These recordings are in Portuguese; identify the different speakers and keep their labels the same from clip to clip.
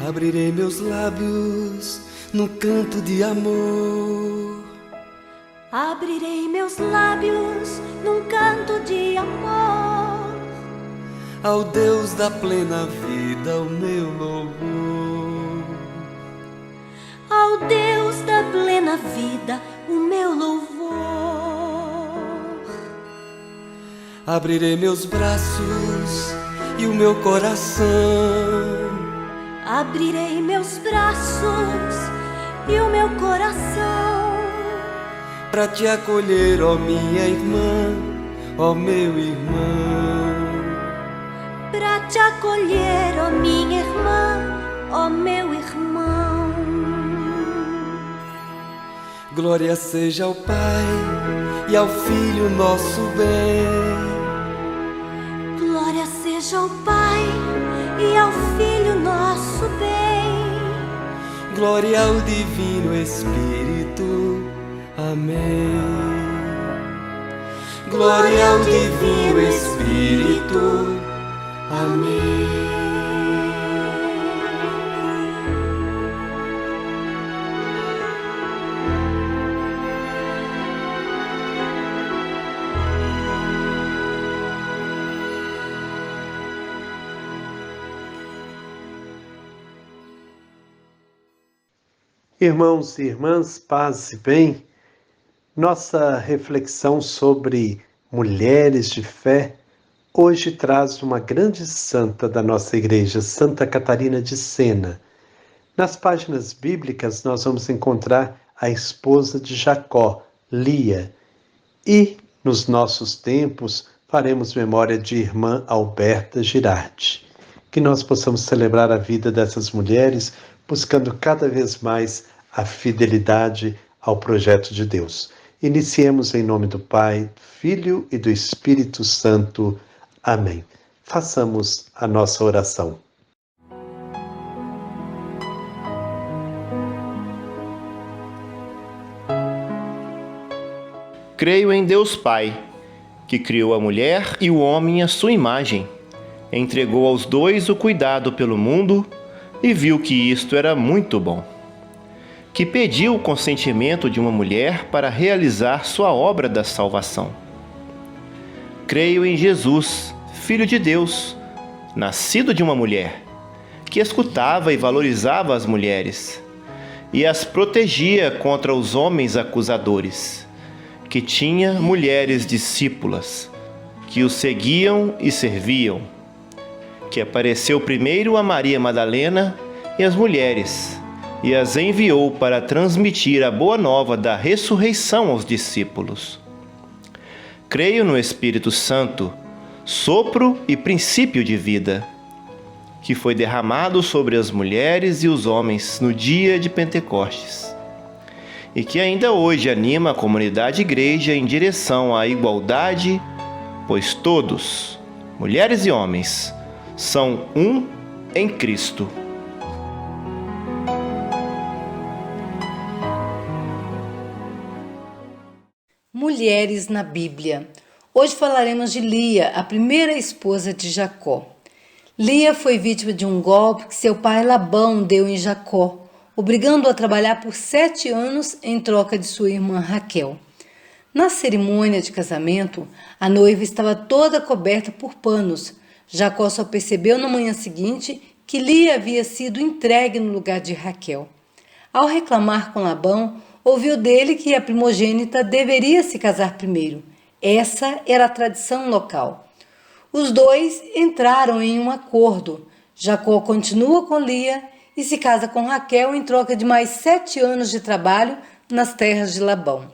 Speaker 1: Abrirei meus lábios num canto de amor.
Speaker 2: Abrirei meus lábios num canto de amor.
Speaker 1: Ao Deus da plena vida, o meu louvor.
Speaker 2: Ao Deus da plena vida, o meu louvor.
Speaker 1: Abrirei meus braços e o meu coração.
Speaker 2: Abrirei meus braços e o meu coração
Speaker 1: para te acolher, ó minha irmã, ó meu irmão.
Speaker 2: Para te acolher, ó minha irmã, ó meu irmão.
Speaker 1: Glória seja ao Pai e ao Filho nosso bem.
Speaker 2: Glória seja ao Pai e ao Filho nosso bem.
Speaker 1: Glória ao Divino Espírito. Amém. Glória ao Divino Espírito. Amém.
Speaker 3: Irmãos e irmãs, paz e bem, nossa reflexão sobre mulheres de fé hoje traz uma grande santa da nossa igreja, Santa Catarina de Sena. Nas páginas bíblicas nós vamos encontrar a esposa de Jacó, Lia, e nos nossos tempos faremos memória de irmã Alberta Girardi. Que nós possamos celebrar a vida dessas mulheres, buscando cada vez mais a fidelidade ao projeto de Deus. Iniciemos em nome do Pai, do Filho e do Espírito Santo. Amém. Façamos a nossa oração.
Speaker 4: Creio em Deus Pai, que criou a mulher e o homem à sua imagem, entregou aos dois o cuidado pelo mundo e viu que isto era muito bom. Que pediu o consentimento de uma mulher para realizar sua obra da salvação. Creio em Jesus, Filho de Deus, nascido de uma mulher, que escutava e valorizava as mulheres e as protegia contra os homens acusadores, que tinha mulheres discípulas, que o seguiam e serviam, que apareceu primeiro a Maria Madalena e as mulheres, e as enviou para transmitir a boa nova da ressurreição aos discípulos. Creio no Espírito Santo, sopro e princípio de vida, que foi derramado sobre as mulheres e os homens no dia de Pentecostes, e que ainda hoje anima a comunidade igreja em direção à igualdade, pois todos, mulheres e homens, são um em Cristo.
Speaker 5: Mulheres na Bíblia. Hoje falaremos de Lia, a primeira esposa de Jacó. Lia foi vítima de um golpe que seu pai Labão deu em Jacó, obrigando-o a trabalhar por 7 anos em troca de sua irmã Raquel. Na cerimônia de casamento, a noiva estava toda coberta por panos. Jacó só percebeu na manhã seguinte que Lia havia sido entregue no lugar de Raquel. Ao reclamar com Labão, ouviu dele que a primogênita deveria se casar primeiro. Essa era a tradição local. Os dois entraram em um acordo. Jacó continua com Lia e se casa com Raquel em troca de mais 7 anos de trabalho nas terras de Labão.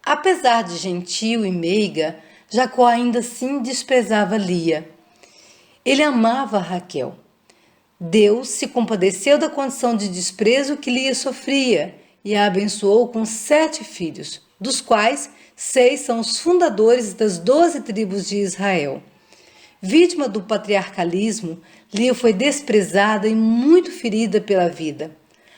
Speaker 5: Apesar de gentil e meiga, Jacó ainda assim desprezava Lia. Ele amava Raquel. Deus se compadeceu da condição de desprezo que Lia sofria e a abençoou com 7 filhos, dos quais 6 são os fundadores das 12 tribos de Israel. Vítima do patriarcalismo, Lia foi desprezada e muito ferida pela vida.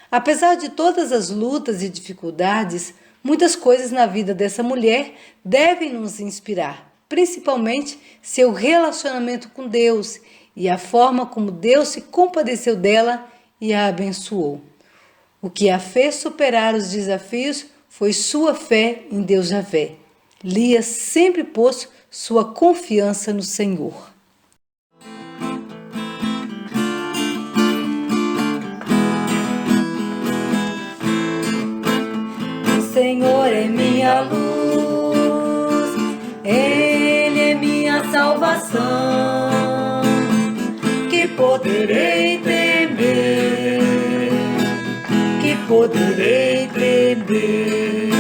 Speaker 5: Apesar de todas as lutas e dificuldades, muitas coisas na vida dessa mulher devem nos inspirar, principalmente seu relacionamento com Deus e a forma como Deus se compadeceu dela e a abençoou. O que a fez superar os desafios foi sua fé em Deus Javé. Lia sempre pôs sua confiança no Senhor. O Senhor é minha luz, Ele é minha salvação. Que poderei temer? Que poderei temer?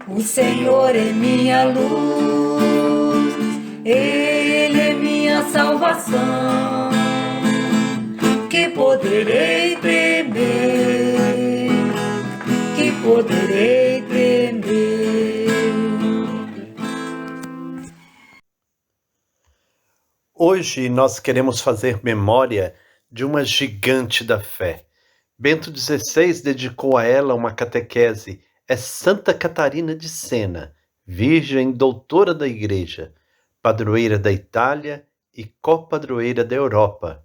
Speaker 5: O Senhor é minha luz, Ele é minha salvação. Que poderei temer? Que poderei temer?
Speaker 3: Hoje nós queremos fazer memória de uma gigante da fé. Bento XVI dedicou a ela uma catequese. É Santa Catarina de Sena, virgem doutora da Igreja, padroeira da Itália e copadroeira da Europa,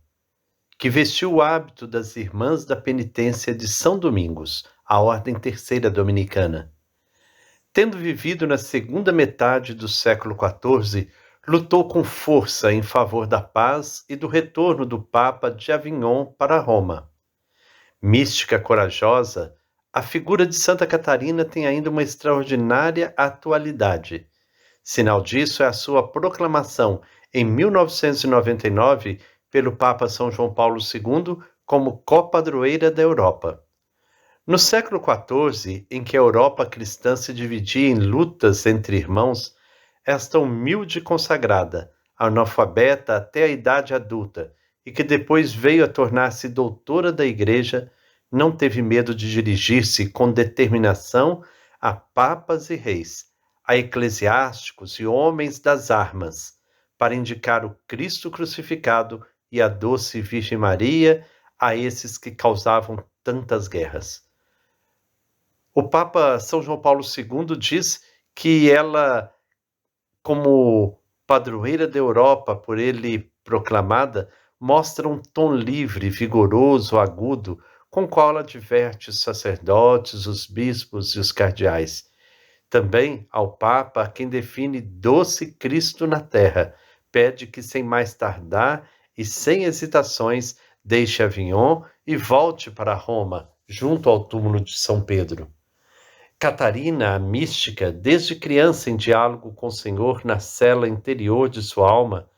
Speaker 3: que vestiu o hábito das Irmãs da Penitência de São Domingos, a Ordem Terceira Dominicana. Tendo vivido na segunda metade do século XIV, lutou com força em favor da paz e do retorno do Papa de Avignon para Roma. Mística corajosa, a figura de Santa Catarina tem ainda uma extraordinária atualidade. Sinal disso é a sua proclamação, em 1999, pelo Papa São João Paulo II como copadroeira da Europa. No século XIV, em que a Europa cristã se dividia em lutas entre irmãos, esta humilde consagrada, analfabeta até a idade adulta, e que depois veio a tornar-se doutora da Igreja, não teve medo de dirigir-se com determinação a papas e reis, a eclesiásticos e homens das armas, para indicar o Cristo crucificado e a doce Virgem Maria a esses que causavam tantas guerras. O Papa São João Paulo II diz que ela, como padroeira da Europa, por ele proclamada, mostra um tom livre, vigoroso, agudo, com o qual ela adverte os sacerdotes, os bispos e os cardeais. Também ao Papa, quem define doce Cristo na terra, pede que sem mais tardar e sem hesitações deixe Avignon e volte para Roma, junto ao túmulo de São Pedro. Catarina, a mística, desde criança em diálogo com o Senhor na cela interior de sua alma,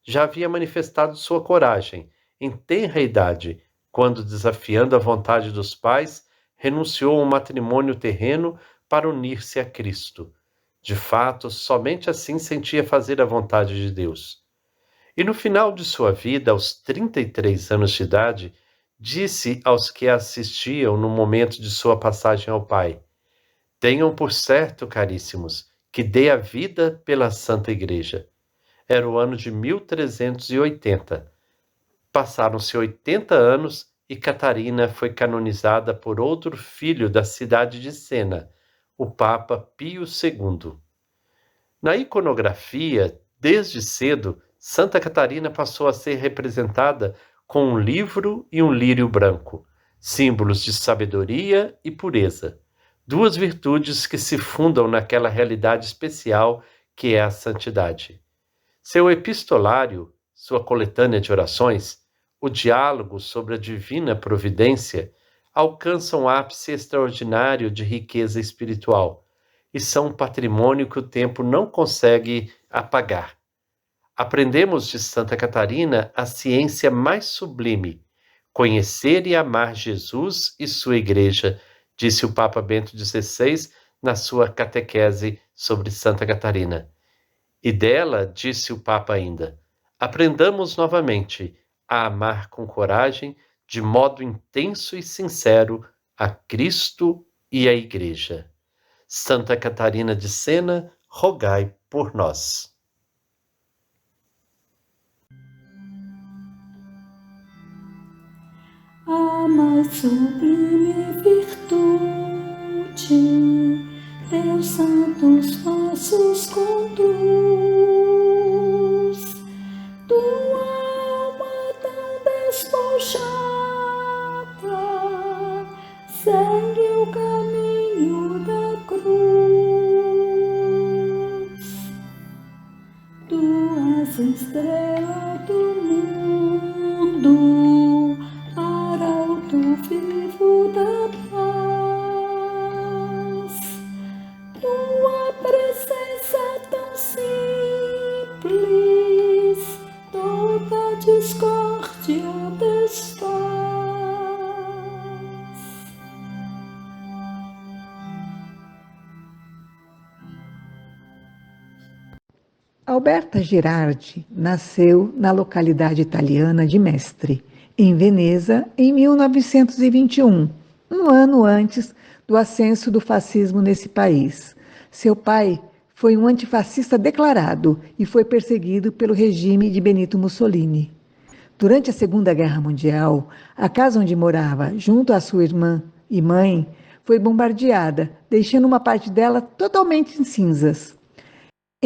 Speaker 3: já havia manifestado sua coragem, em tenra idade, quando, desafiando a vontade dos pais, renunciou ao matrimônio terreno para unir-se a Cristo. De fato, somente assim sentia fazer a vontade de Deus. E no final de sua vida, aos 33 anos de idade, disse aos que a assistiam no momento de sua passagem ao Pai: tenham por certo, caríssimos, que dei a vida pela Santa Igreja. Era o ano de 1380. Passaram-se 80 anos e Catarina foi canonizada por outro filho da cidade de Sena, o Papa Pio II. Na iconografia, desde cedo, Santa Catarina passou a ser representada com um livro e um lírio branco, símbolos de sabedoria e pureza, duas virtudes que se fundam naquela realidade especial que é a santidade. Seu epistolário, sua coletânea de orações, o diálogo sobre a divina providência, alcançam um ápice extraordinário de riqueza espiritual e são um patrimônio que o tempo não consegue apagar. Aprendemos de Santa Catarina a ciência mais sublime, conhecer e amar Jesus e sua Igreja, disse o Papa Bento XVI na sua catequese sobre Santa Catarina. E dela, disse o Papa ainda, aprendamos novamente a amar com coragem, de modo intenso e sincero, a Cristo e a Igreja. Santa Catarina de Sena, rogai por nós.
Speaker 2: A mais sublime virtude, teus santos passos conduz, tua alma tão despojada
Speaker 6: segue o caminho da cruz. Tu és a estrela do mundo, arauto vivo da paz. Tua presença tão simples, toda discórdia desfaz.
Speaker 7: Alberta Girardi nasceu na localidade italiana de Mestre, em Veneza, em 1921, um ano antes do ascenso do fascismo nesse país. Seu pai foi um antifascista declarado e foi perseguido pelo regime de Benito Mussolini. Durante a Segunda Guerra Mundial, a casa onde morava, junto à sua irmã e mãe, foi bombardeada, deixando uma parte dela totalmente em cinzas.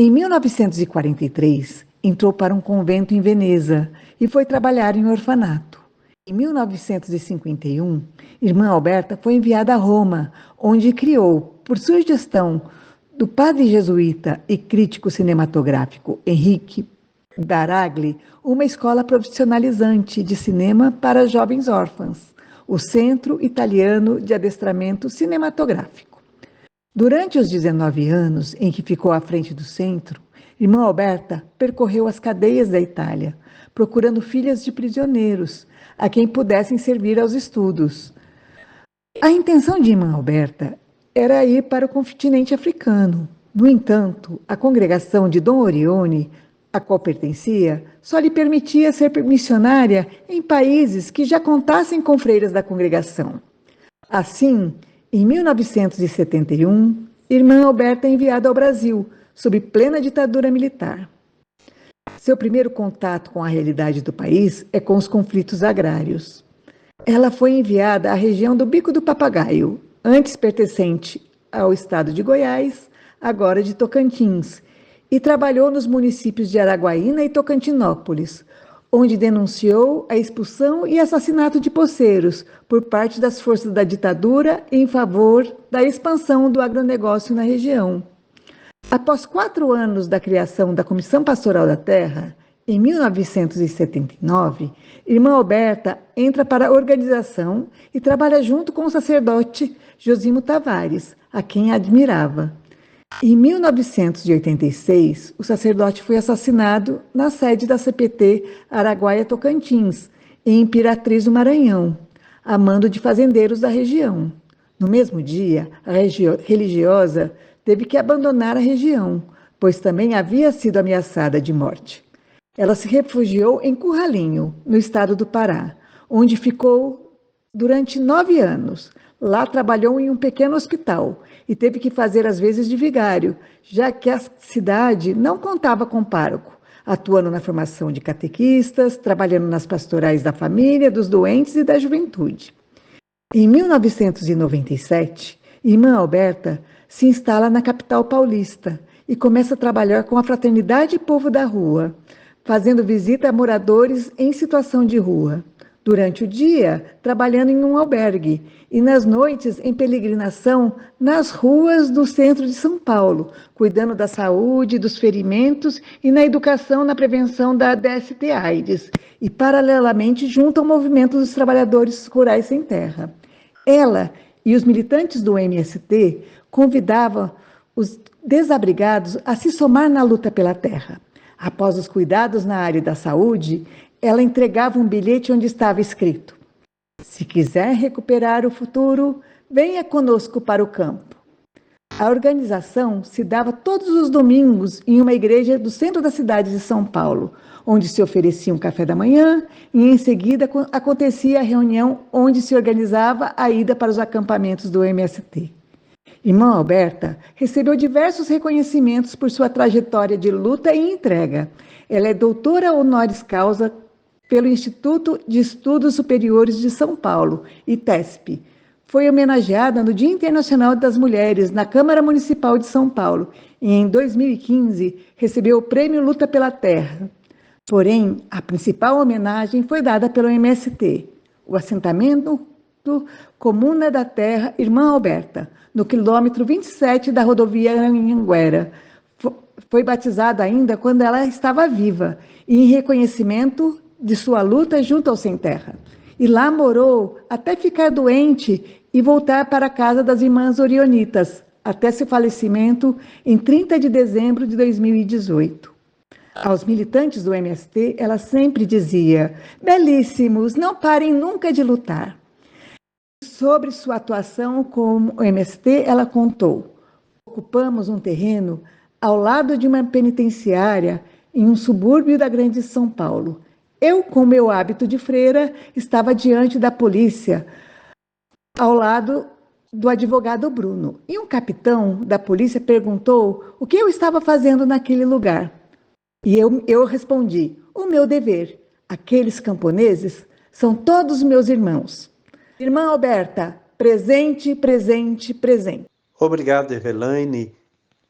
Speaker 7: Em 1943, entrou para um convento em Veneza e foi trabalhar em orfanato. Em 1951, irmã Alberta foi enviada a Roma, onde criou, por sugestão do padre jesuíta e crítico cinematográfico Henrique Baragli, uma escola profissionalizante de cinema para jovens órfãos, o Centro Italiano de Adestramento Cinematográfico. Durante os 19 anos em que ficou à frente do centro, irmã Alberta percorreu as cadeias da Itália, procurando filhas de prisioneiros, a quem pudessem servir aos estudos. A intenção de irmã Alberta era ir para o continente africano. No entanto, a congregação de Dom Orione, a qual pertencia, só lhe permitia ser missionária em países que já contassem com freiras da congregação. Assim, em 1971, irmã Alberta é enviada ao Brasil, sob plena ditadura militar. Seu primeiro contato com a realidade do país é com os conflitos agrários. Ela foi enviada à região do Bico do Papagaio, antes pertencente ao estado de Goiás, agora de Tocantins, e trabalhou nos municípios de Araguaína e Tocantinópolis, onde denunciou a expulsão e assassinato de poceiros por parte das forças da ditadura em favor da expansão do agronegócio na região. Após 4 anos da criação da Comissão Pastoral da Terra, em 1979, irmã Alberta entra para a organização e trabalha junto com o sacerdote Josimo Tavares, a quem admirava. Em 1986, o sacerdote foi assassinado na sede da CPT Araguaia Tocantins, em Imperatriz do Maranhão, a mando de fazendeiros da região. No mesmo dia, a religiosa teve que abandonar a região, pois também havia sido ameaçada de morte. Ela se refugiou em Curralinho, no estado do Pará, onde ficou durante 9 anos. Lá trabalhou em um pequeno hospital e teve que fazer as vezes de vigário, já que a cidade não contava com pároco, atuando na formação de catequistas, trabalhando nas pastorais da família, dos doentes e da juventude. Em 1997, irmã Alberta se instala na capital paulista e começa a trabalhar com a Fraternidade Povo da Rua, fazendo visita a moradores em situação de rua. Durante o dia, trabalhando em um albergue, e nas noites em peregrinação nas ruas do centro de São Paulo, cuidando da saúde, dos ferimentos e na educação na prevenção da DST-AIDS, e paralelamente junto ao movimento dos trabalhadores rurais sem terra. Ela e os militantes do MST convidavam os desabrigados a se somar na luta pela terra. Após os cuidados na área da saúde, ela entregava um bilhete onde estava escrito: "Se quiser recuperar o futuro, venha conosco para o campo." A organização se dava todos os domingos em uma igreja do centro da cidade de São Paulo, onde se oferecia um café da manhã e em seguida acontecia a reunião onde se organizava a ida para os acampamentos do MST. Irmã Alberta recebeu diversos reconhecimentos por sua trajetória de luta e entrega. Ela é doutora honoris causa pelo Instituto de Estudos Superiores de São Paulo, ITESP. Foi homenageada no Dia Internacional das Mulheres na Câmara Municipal de São Paulo e, em 2015, recebeu o Prêmio Luta pela Terra. Porém, a principal homenagem foi dada pelo MST, o assentamento Comuna da Terra Irmã Alberta, no quilômetro 27 da rodovia Anhanguera. Foi batizada ainda quando ela estava viva, e em reconhecimento de sua luta junto ao Sem Terra. E lá morou até ficar doente e voltar para a casa das Irmãs Orionitas, até seu falecimento em 30 de dezembro de 2018. Aos militantes do MST, ela sempre dizia: belíssimos, não parem nunca de lutar. Sobre sua atuação com o MST, ela contou: ocupamos um terreno ao lado de uma penitenciária em um subúrbio da Grande São Paulo. Eu, com meu hábito de freira, estava diante da polícia, ao lado do advogado Bruno. E um capitão da polícia perguntou o que eu estava fazendo naquele lugar. E eu respondi: o meu dever. Aqueles camponeses são todos meus irmãos. Irmã Alberta, presente, presente, presente.
Speaker 3: Obrigado, Eveline.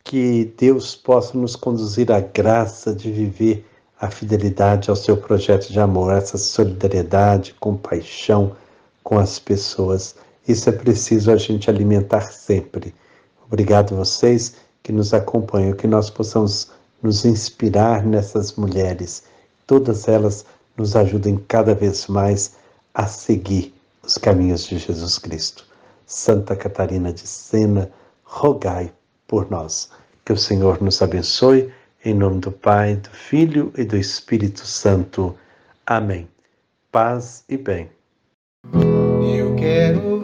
Speaker 3: Que Deus possa nos conduzir à graça de viver a fidelidade ao seu projeto de amor, essa solidariedade, compaixão com as pessoas. Isso é preciso a gente alimentar sempre. Obrigado a vocês que nos acompanham, que nós possamos nos inspirar nessas mulheres. Todas elas nos ajudem cada vez mais a seguir os caminhos de Jesus Cristo. Santa Catarina de Sena, rogai por nós. Que o Senhor nos abençoe, em nome do Pai, do Filho e do Espírito Santo. Amém. Paz e bem.
Speaker 1: Eu quero